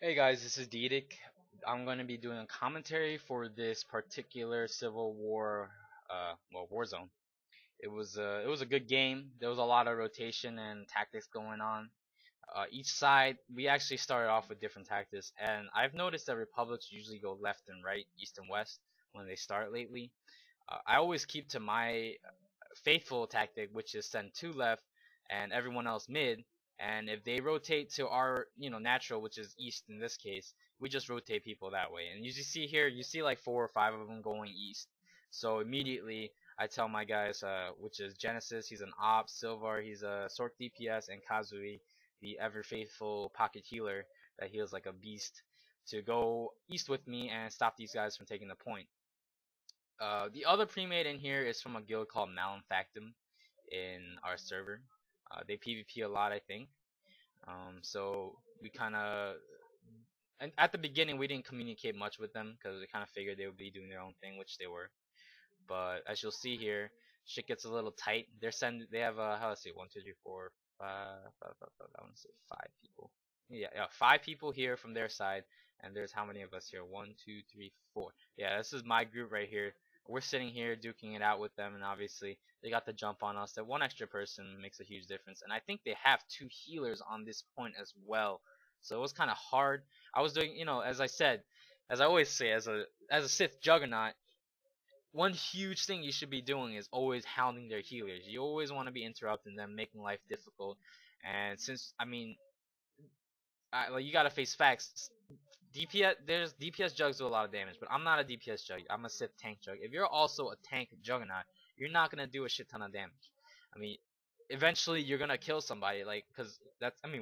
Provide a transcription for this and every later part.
Hey guys, this is Deitic. I'm going to be doing a commentary for this particular Civil War, Warzone. It was a good game. There was a lot of rotation and tactics going on. Each side, we actually started off with different tactics, and I've noticed that Republics usually go left and right, east and west when they start lately. I always keep to my faithful tactic, which is send two left and everyone else mid. And if they rotate to our, natural, which is east in this case, we just rotate people that way. And you see here, you see like 4 or 5 of them going east. So immediately I tell my guys, which is Genesis, he's an op, Silvar, he's a Sorc DPS, and Kazuyi, the ever faithful pocket healer that heals like a beast, to go east with me and stop these guys from taking the point. The other premade in here is from a guild called Malinfactum in our server. They PvP a lot, I think. So we kind of, and at the beginning we didn't communicate much with them because we kind of figured they would be doing their own thing, which they were. But as you'll see here, shit gets a little tight. They have how let's see, 1, 2, 3, 4, 5. I want to say 5 people. Yeah, 5 people here from their side, and there's how many of us here? 1, 2, 3, 4. Yeah, this is my group right here. We're sitting here duking it out with them, and obviously they got the jump on us. That one extra person makes a huge difference, and I think they have 2 healers on this point as well. So it was kind of hard. I was doing, as I said, as I always say, as a Sith Juggernaut, one huge thing you should be doing is always hounding their healers. You always want to be interrupting them, making life difficult. And since like you gotta face facts. DPS jugs do a lot of damage, but I'm not a DPS jug. I'm a Sith tank jug. If you're also a tank juggernaut, you're not gonna do a shit ton of damage. I mean, eventually you're gonna kill somebody, like, cause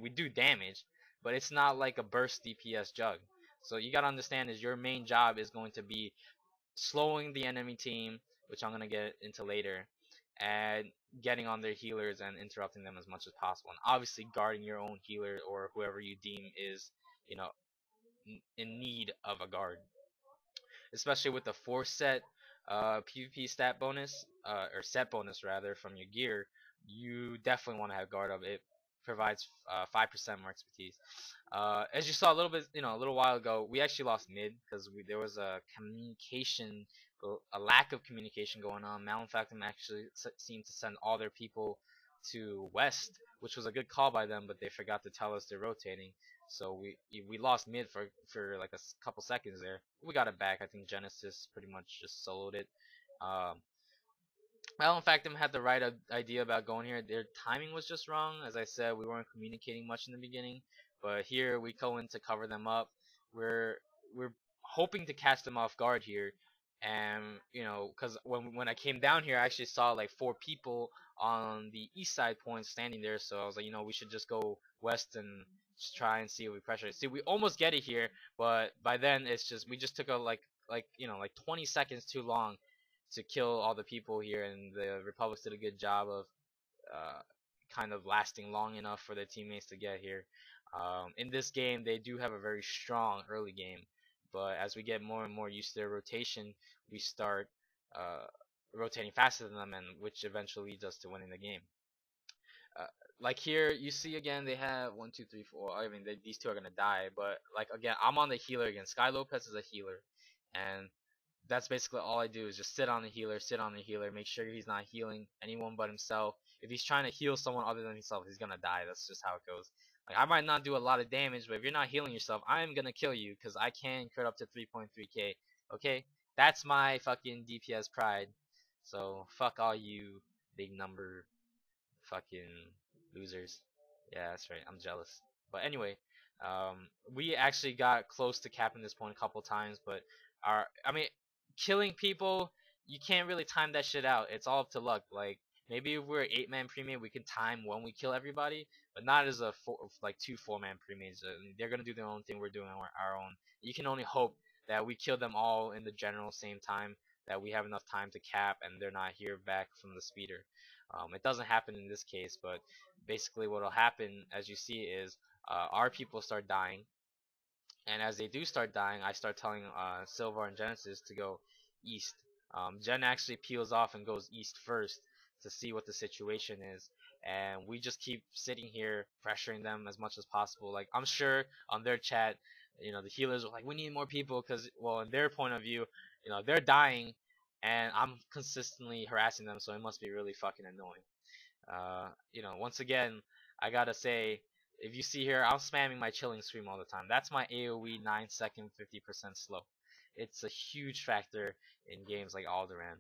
we do damage, but it's not like a burst DPS jug. So you gotta understand is your main job is going to be slowing the enemy team, which I'm gonna get into later, and getting on their healers and interrupting them as much as possible, and obviously guarding your own healer or whoever you deem is, you know, in need of a guard, especially with the 4 set PvP stat bonus, or set bonus rather, from your gear. You definitely want to have guard up. It provides 5% more expertise. As you saw a little bit, a little while ago, we actually lost mid because there was a lack of communication going on. Malinfactum actually seemed to send all their people to west, which was a good call by them, but they forgot to tell us they're rotating. So we lost mid for like a couple seconds there. We got it back. I think Genesis pretty much just soloed it. Um, Malinfactum had the right idea about going here. Their timing was just wrong. As I said, we weren't communicating much in the beginning, but here we go in to cover them up. We're hoping to catch them off guard here, and because when I came down here, I actually saw like 4 people on the east side point standing there. So I was like, we should just go west and just try and see if we pressure it. See, we almost get it here, but by then it's just we just took a like 20 seconds too long to kill all the people here, and the Republics did a good job of uh, kind of lasting long enough for their teammates to get here. In this game, they do have a very strong early game, but as we get more and more used to their rotation, we start uh, rotating faster than them, and which eventually leads us to winning the game. Uh, like here, you see again, they have 1, 2, 3, 4. I mean, these 2 are gonna die, but like again, I'm on the healer again. Sky Lopez is a healer, and that's basically all I do is just sit on the healer, make sure he's not healing anyone but himself. If he's trying to heal someone other than himself, he's gonna die. That's just how it goes. Like, I might not do a lot of damage, but if you're not healing yourself, I am gonna kill you because I can crit up to 3.3k. Okay, that's my fucking DPS pride. So fuck all you big number fucking losers. Yeah, that's right. I'm jealous. But anyway, we actually got close to capping this point a couple times, but killing people, you can't really time that shit out. It's all up to luck. Like, maybe if we're 8-man premade, we can time when we kill everybody, but not as a like 2 4-man premades. They're gonna do their own thing. We're doing our own. You can only hope that we kill them all in the general same time, that we have enough time to cap, and they're not here back from the speeder. It doesn't happen in this case, but basically what will happen, as you see, is our people start dying, and as they do start dying, I start telling Silvar and Genesis to go east. Jen actually peels off and goes east first to see what the situation is, and we just keep sitting here pressuring them as much as possible. Like, I'm sure on their chat, You know, the healers were like, we need more people because, well, in their point of view, you know, they're dying, and I'm consistently harassing them, so it must be really fucking annoying. You know, once again, I gotta say, if you see here, I'm spamming my chilling stream all the time. That's my AoE 9-second 50% slow. It's a huge factor in games like Alderaan,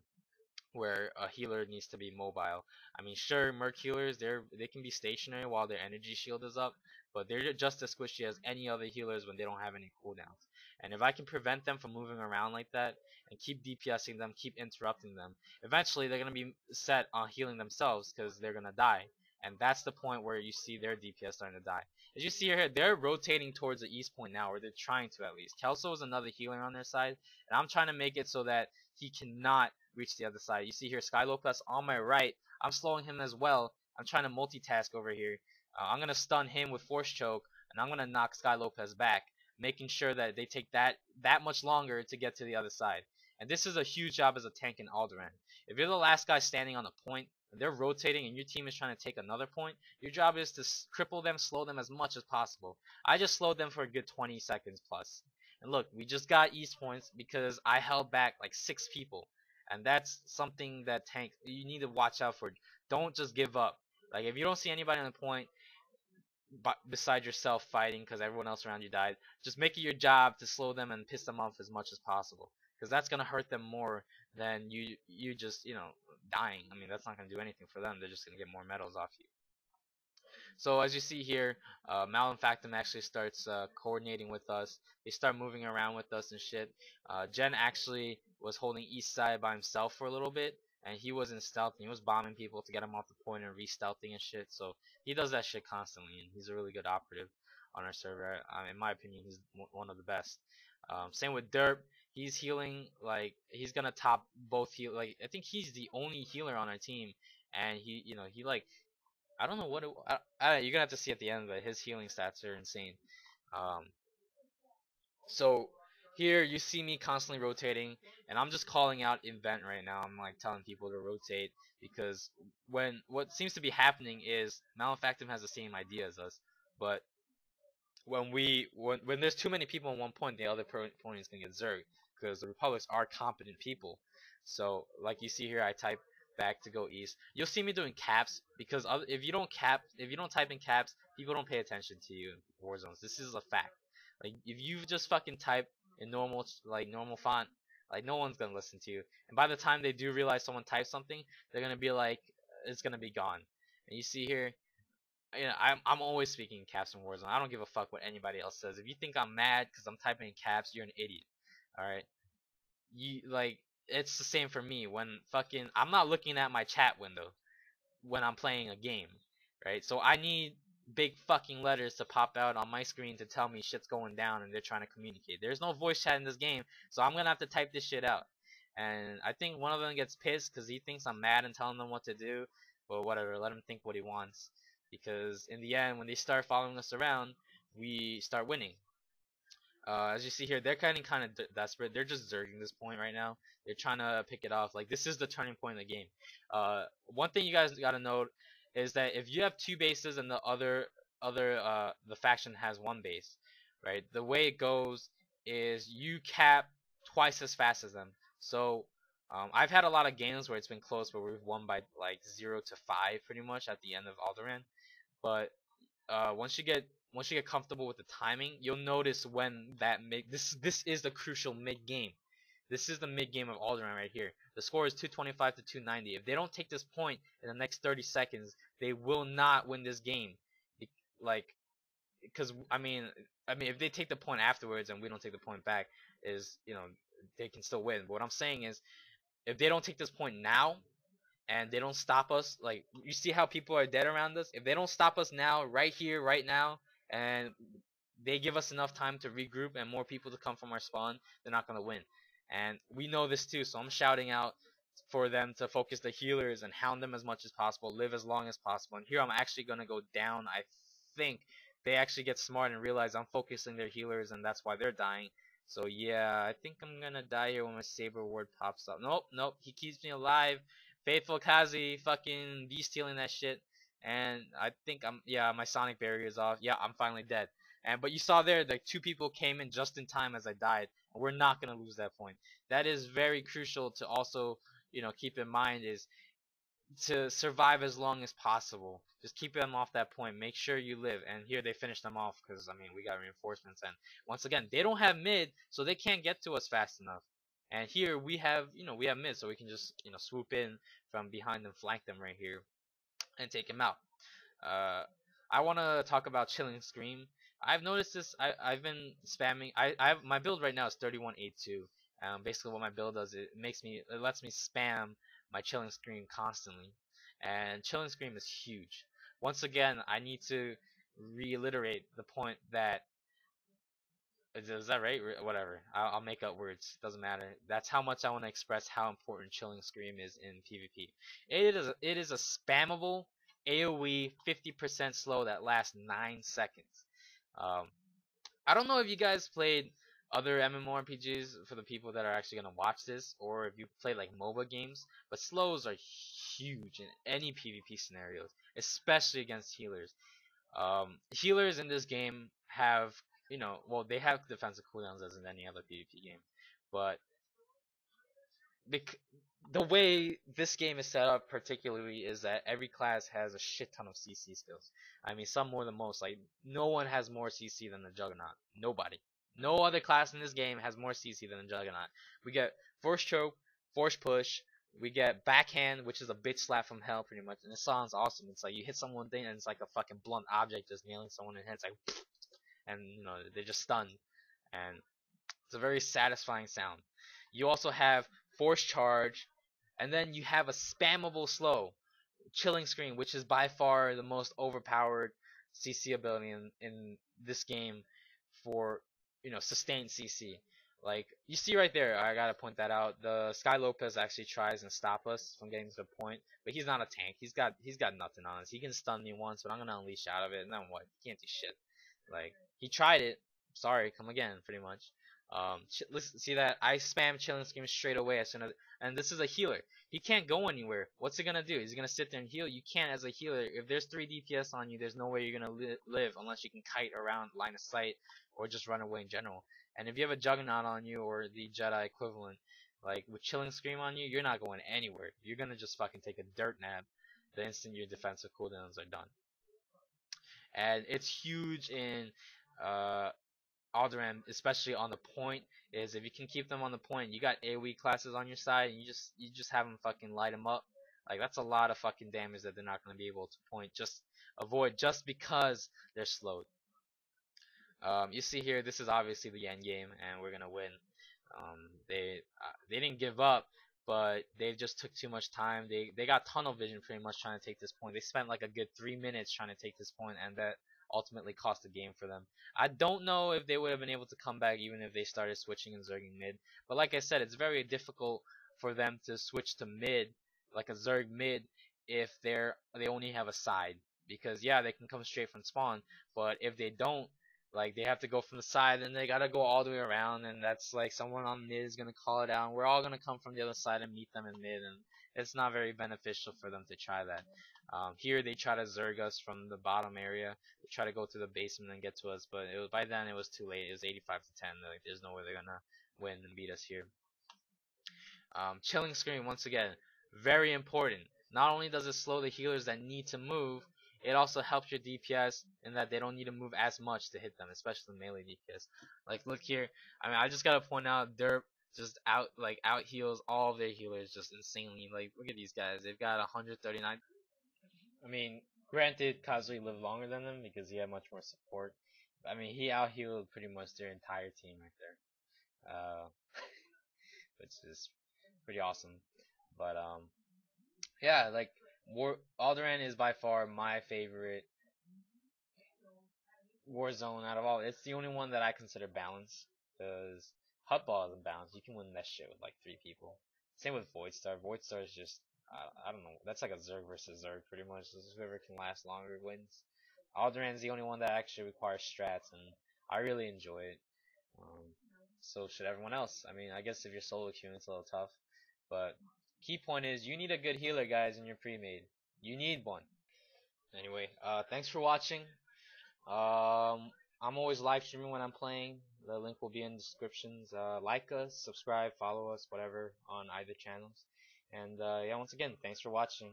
where a healer needs to be mobile. I mean, sure, merc healers, they can be stationary while their energy shield is up, but they're just as squishy as any other healers when they don't have any cooldowns. And if I can prevent them from moving around like that and keep DPSing them, keep interrupting them, eventually they're gonna be set on healing themselves because they're gonna die. And that's the point where you see their DPS starting to die. As you see here, they're rotating towards the east point now, or they're trying to at least. Kelso is another healer on their side, and I'm trying to make it so that he cannot reach the other side. You see here, Sky Lopez on my right. I'm slowing him as well. I'm trying to multitask over here. I'm going to stun him with Force Choke, and I'm going to knock Sky Lopez back, making sure that they take that much longer to get to the other side. And this is a huge job as a tank in Alderaan. If you're the last guy standing on a point, and they're rotating and your team is trying to take another point, your job is to cripple them, slow them as much as possible. I just slowed them for a good 20 seconds plus. And look, we just got East points because I held back like 6 people. And that's something that tank you need to watch out for. Don't just give up. Like, if you don't see anybody on the point beside yourself fighting because everyone else around you died, just make it your job to slow them and piss them off as much as possible, because that's gonna hurt them more than you just, you know, dying. I mean, that's not gonna do anything for them. They're just gonna get more medals off you. So as you see here, Malinfactum actually starts coordinating with us. They start moving around with us and shit. Jen actually was holding east side by himself for a little bit, and he was in stealth, and he was bombing people to get him off the point and re-stealthing and shit. So he does that shit constantly, and he's a really good operative on our server. In my opinion, he's one of the best. Same with Derp. He's healing, like, he's gonna top both heal. Like, I think he's the only healer on our team, and he, you know, he like, I don't know what you're gonna have to see at the end, but his healing stats are insane. Um, so here you see me constantly rotating, and I'm just calling out invent right now. I'm like telling people to rotate, because when what seems to be happening is Malefactum has the same idea as us, but when there's too many people in one point, the other opponent is gonna get zerged, because the Republics are competent people. So like you see here, I type back to go east. You'll see me doing caps, because if you don't type in caps, people don't pay attention to you in Warzones. This is a fact. Like, if you just fucking type in normal font, like, no one's gonna listen to you. And by the time they do realize someone typed something, they're gonna be like, it's gonna be gone. And you see here, you know, I'm always speaking in caps in Warzone. I don't give a fuck what anybody else says. If you think I'm mad because I'm typing in caps, you're an idiot. All right, like, it's the same for me when fucking I'm not looking at my chat window when I'm playing a game, right? So I need big fucking letters to pop out on my screen to tell me shit's going down and they're trying to communicate. There's no voice chat in this game, so I'm gonna have to type this shit out. And I think one of them gets pissed because he thinks I'm mad and telling them what to do. But whatever, let him think what he wants. Because in the end, when they start following us around, we start winning. As you see here, they're kind of desperate. They're just zerging this point right now. They're trying to pick it off. Like, this is the turning point in the game. One thing you guys gotta note is that if you have 2 bases and the faction has 1 base, right? The way it goes is you cap twice as fast as them. So I've had a lot of games where it's been close, where we've won by like 0 to 5 pretty much at the end of Alderaan. But once you get comfortable with the timing, you'll notice when that this is the crucial mid game. This is the mid game of Alderaan right here. The score is 225 to 290. If they don't take this point in the next 30 seconds, they will not win this game. Like, because I mean, if they take the point afterwards and we don't take the point back, is, you know, they can still win. But what I'm saying is, if they don't take this point now, and they don't stop us, like, you see how people are dead around us? If they don't stop us now, right here, right now, and they give us enough time to regroup and more people to come from our spawn, they're not going to win. And we know this too, so I'm shouting out for them to focus the healers and hound them as much as possible, live as long as possible. And here I'm actually going to go down. I think they actually get smart and realize I'm focusing their healers, and that's why they're dying. So yeah, I think I'm going to die here when my Saber Ward pops up. Nope, he keeps me alive. Faithful Kazuyi fucking beast stealing that shit. And I think my Sonic barrier is off. Yeah, I'm finally dead. But you saw there, like 2 people came in just in time as I died. And we're not gonna lose that point. That is very crucial to also, keep in mind, is to survive as long as possible. Just keep them off that point. Make sure you live. And here they finished them off because I mean we got reinforcements, and once again they don't have mid, so they can't get to us fast enough. And here we have mid, so we can just swoop in from behind and flank them right here and take him out. Uh, I want to talk about Chilling Scream. I've noticed this. I've been spamming. My build right now is 3182. Basically, what my build does, it lets me spam my Chilling Scream constantly, and Chilling Scream is huge. Once again, I need to reiterate the point that is that right? Whatever. I'll make up words. Doesn't matter. That's how much I want to express how important Chilling Scream is in PvP. It is a spammable AoE 50% slow that lasts 9 seconds. Um, I don't know if you guys played other MMORPGs for the people that are actually gonna watch this, or if you play like MOBA games, but slows are huge in any PvP scenarios, especially against healers. Healers in this game have, well, they have defensive cooldowns as in any other PvP game, but the way this game is set up particularly is that every class has a shit ton of CC skills. I mean, some more than most. Like, no one has more CC than the Juggernaut. Nobody. No other class in this game has more CC than the Juggernaut. We get Force Choke, Force Push, we get Backhand, which is a bitch slap from hell, pretty much. And it sounds awesome. It's like you hit someone thing and it's like a fucking blunt object just nailing someone in the head. It's like, and they're just stunned. And it's a very satisfying sound. You also have Force Charge, and then you have a spammable slow, Chilling Scream, which is by far the most overpowered CC ability in this game for sustained CC. Like you see right there, I gotta point that out. The Sky Lopez actually tries and stop us from getting to the point, but he's not a tank. He's got nothing on us. He can stun me once, but I'm gonna unleash out of it, and then what? He can't do shit. Like he tried it. Sorry, come again, pretty much. Listen, see that I spam Chilling Scream straight away as soon as, and this is a healer. He can't go anywhere. What's he gonna do? He's gonna sit there and heal. You can't as a healer. If there's 3 DPS on you, there's no way you're gonna live unless you can kite around line of sight or just run away in general. And if you have a Juggernaut on you or the Jedi equivalent, like with Chilling Scream on you, you're not going anywhere. You're gonna just fucking take a dirt nap the instant your defensive cooldowns are done. And it's huge in Alderaan, especially on the point, is if you can keep them on the point, you got AoE classes on your side, and you just have them fucking light them up. Like that's a lot of fucking damage that they're not going to be able to point avoid just because they're slowed. You see here, this is obviously the end game, and we're gonna win. They didn't give up, but they just took too much time. They got tunnel vision pretty much trying to take this point. They spent like a good 3 minutes trying to take this point, and that ultimately cost the game for them. I don't know if they would have been able to come back even if they started switching and zerging mid. But like I said, it's very difficult for them to switch to mid, like a zerg mid, if they only have a side. Because yeah, they can come straight from spawn, but if they don't, like they have to go from the side and they gotta go all the way around, and that's like someone on mid is gonna call it out, and we're all gonna come from the other side and meet them in mid, and it's not very beneficial for them to try that. Here they try to zerg us from the bottom area. They try to go to the basement and get to us, but by then it was too late. It was 85-10. Like there's no way they're gonna win and beat us here. Chilling Scream, once again, very important. Not only does it slow the healers that need to move, it also helps your DPS in that they don't need to move as much to hit them, especially melee DPS. Like look here, I mean I just gotta point out Derp just out heals all of their healers just insanely. Like look at these guys, they've got 139. I mean, granted Kazuyi lived longer than them because he had much more support. I mean he out healed pretty much their entire team right there. Which is pretty awesome. But yeah, like Alderaan is by far my favorite Warzone out of all. It's the only one that I consider balanced, because Hutball isn't balanced. You can win that shit with like 3 people. Same with Voidstar. Voidstar is just I don't know. That's like a Zerg versus Zerg pretty much. Just whoever can last longer wins. Alderaan's the only one that actually requires strats, and I really enjoy it. Um, so should everyone else. I mean, I guess if you're solo queuing, it's a little tough, but key point is you need a good healer, guys, in your pre-made. You need one. Anyway, thanks for watching. I'm always live streaming when I'm playing. The link will be in the descriptions. Like us, subscribe, follow us, whatever on either channels. And yeah, once again, thanks for watching,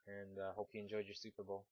and hope you enjoyed your Super Bowl.